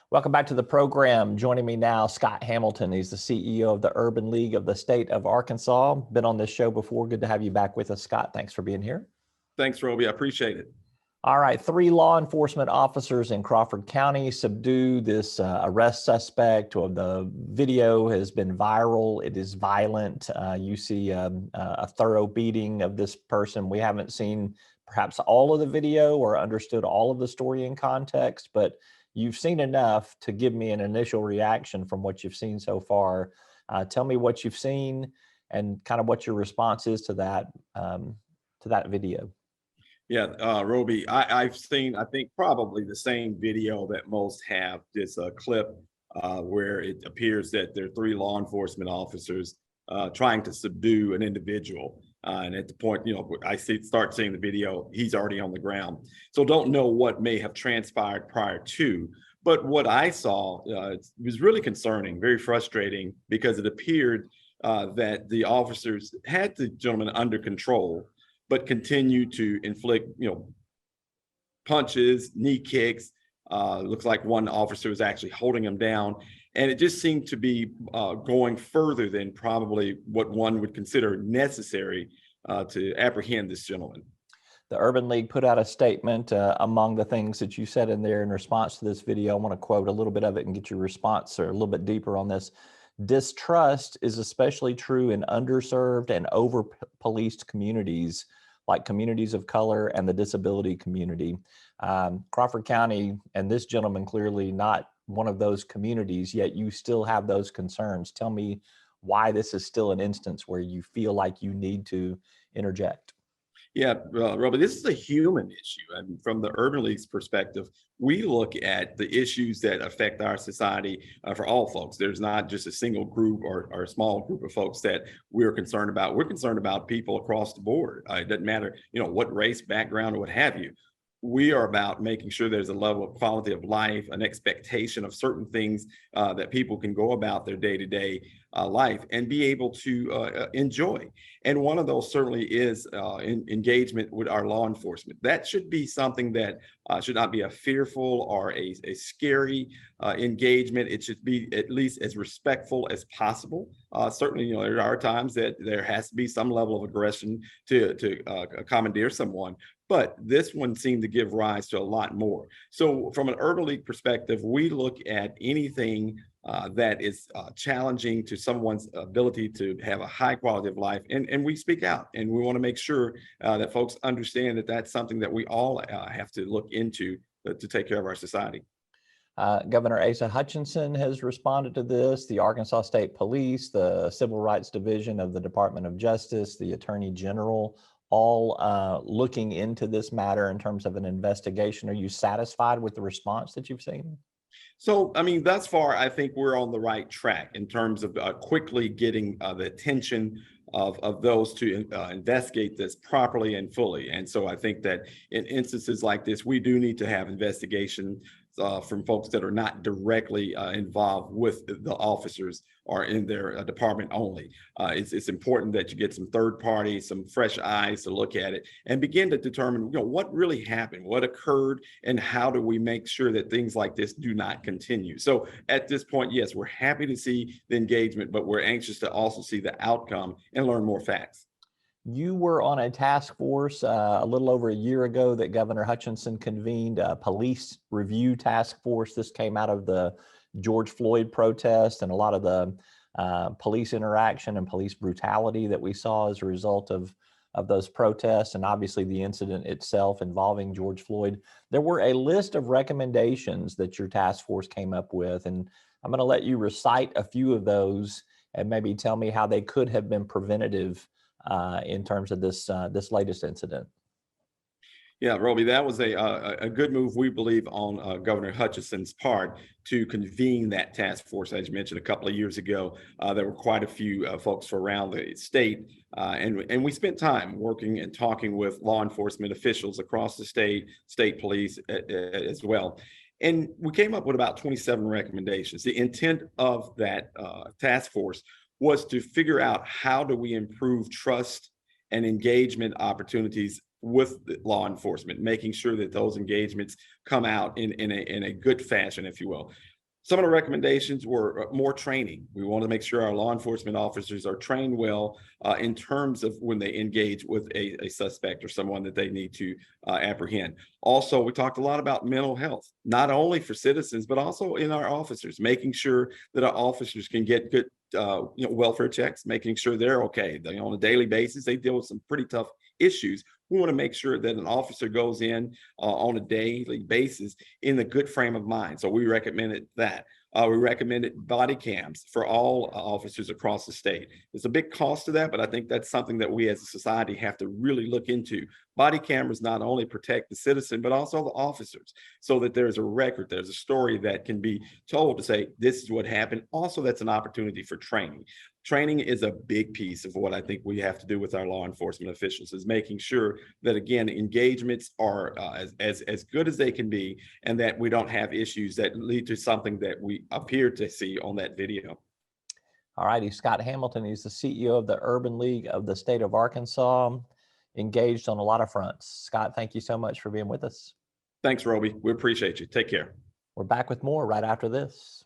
Welcome back to the program. Joining me now, Scott Hamilton. He's the CEO of the Urban League of the State of Arkansas. Been on this show before. Good to have you back with us, Scott. Thanks for being here. Thanks, Roby. I appreciate it. All right. 3 law enforcement officers in Crawford County subdued this arrest suspect. The video has been viral. It is violent. You see a thorough beating of this person. We haven't seen perhaps all of the video or understood all of the story in context, but you've seen enough to give me an initial reaction from what you've seen so far. Tell me what you've seen and kind of what your response is to that video. Yeah, Roby, I've seen, I think, probably the same video that most have. This clip where it appears that there are 3 law enforcement officers trying to subdue an individual. And at the point, start seeing the video, he's already on the ground. So don't know what may have transpired prior to. But what I saw was really concerning, very frustrating, because it appeared that the officers had the gentleman under control, but continued to inflict, punches, knee kicks. Looks like one officer was actually holding him down. And it just seemed to be going further than probably what one would consider necessary to apprehend this gentleman. The Urban League put out a statement. Among the things that you said in there in response to this video, I want to quote a little bit of it and get your response or a little bit deeper on this. Distrust is especially true in underserved and over-policed communities, like communities of color and the disability community. Crawford County, and this gentleman clearly not one of those communities, yet you still have those concerns. Tell me why this is still an instance where you feel like you need to interject. Yeah, Robert, this is a human issue. I mean, from the Urban League's perspective, we look at the issues that affect our society for all folks. There's not just a single group or a small group of folks that we're concerned about. We're concerned about people across the board. It doesn't matter, what race, background, or what have you. We are about making sure there's a level of quality of life, an expectation of certain things that people can go about their day-to-day life and be able to enjoy. And one of those certainly is engagement with our law enforcement. That should be something that should not be a fearful or a scary engagement. It should be at least as respectful as possible. Certainly, there are times that there has to be some level of aggression to commandeer someone. But this one seemed to give rise to a lot more. So from an Urban League perspective, we look at anything that is challenging to someone's ability to have a high quality of life. And we speak out, and we want to make sure that folks understand that that's something that we all have to look into to take care of our society. Governor Asa Hutchinson has responded to this. The Arkansas State Police, the Civil Rights Division of the Department of Justice, the Attorney General, all looking into this matter in terms of an investigation. Are you satisfied with the response that you've seen? So, I mean, thus far, I think we're on the right track in terms of quickly getting the attention of those to investigate this properly and fully. And so I think that in instances like this, we do need to have investigation from folks that are not directly involved with the officers or in their department only. It's important that you get some third parties, some fresh eyes to look at it and begin to determine, what really happened, what occurred, and how do we make sure that things like this do not continue. So at this point, yes, we're happy to see the engagement, but we're anxious to also see the outcome and learn more facts. You were on a task force a little over a year ago that Governor Hutchinson convened, a police review task force. This came out of the George Floyd protest and a lot of the police interaction and police brutality that we saw as a result of those protests, and obviously the incident itself involving George Floyd. There were a list of recommendations that your task force came up with, and I'm going to let you recite a few of those and maybe tell me how they could have been preventative in terms of this latest incident. Yeah, Roby, that was a good move, we believe, on Governor Hutchinson's part to convene that task force. As you mentioned, a couple of years ago, there were quite a few folks from around the state, and we spent time working and talking with law enforcement officials across the state police as well. And we came up with about 27 recommendations. The intent of that task force was to figure out how do we improve trust and engagement opportunities with law enforcement, making sure that those engagements come out in a good fashion, if you will. Some of the recommendations were more training. We want to make sure our law enforcement officers are trained well in terms of when they engage with a suspect or someone that they need to apprehend. Also, we talked a lot about mental health, not only for citizens, but also in our officers, making sure that our officers can get good welfare checks, making sure they're okay. On a daily basis, they deal with some pretty tough issues. We want to make sure that an officer goes in on a daily basis in a good frame of mind. So we recommended that. We recommended body cams for all officers across the state. There's a big cost to that, but I think that's something that we as a society have to really look into. Body cameras not only protect the citizen, but also the officers, so that there's a record, there's a story that can be told to say, this is what happened. Also, that's an opportunity for training. Training is a big piece of what I think we have to do with our law enforcement officials, is making sure that, again, engagements are as good as they can be, and that we don't have issues that lead to something that we appear to see on that video. All righty, Scott Hamilton, he's the CEO of the Urban League of the state of Arkansas, engaged on a lot of fronts. Scott, thank you so much for being with us. Thanks, Roby. We appreciate you. Take care. We're back with more right after this.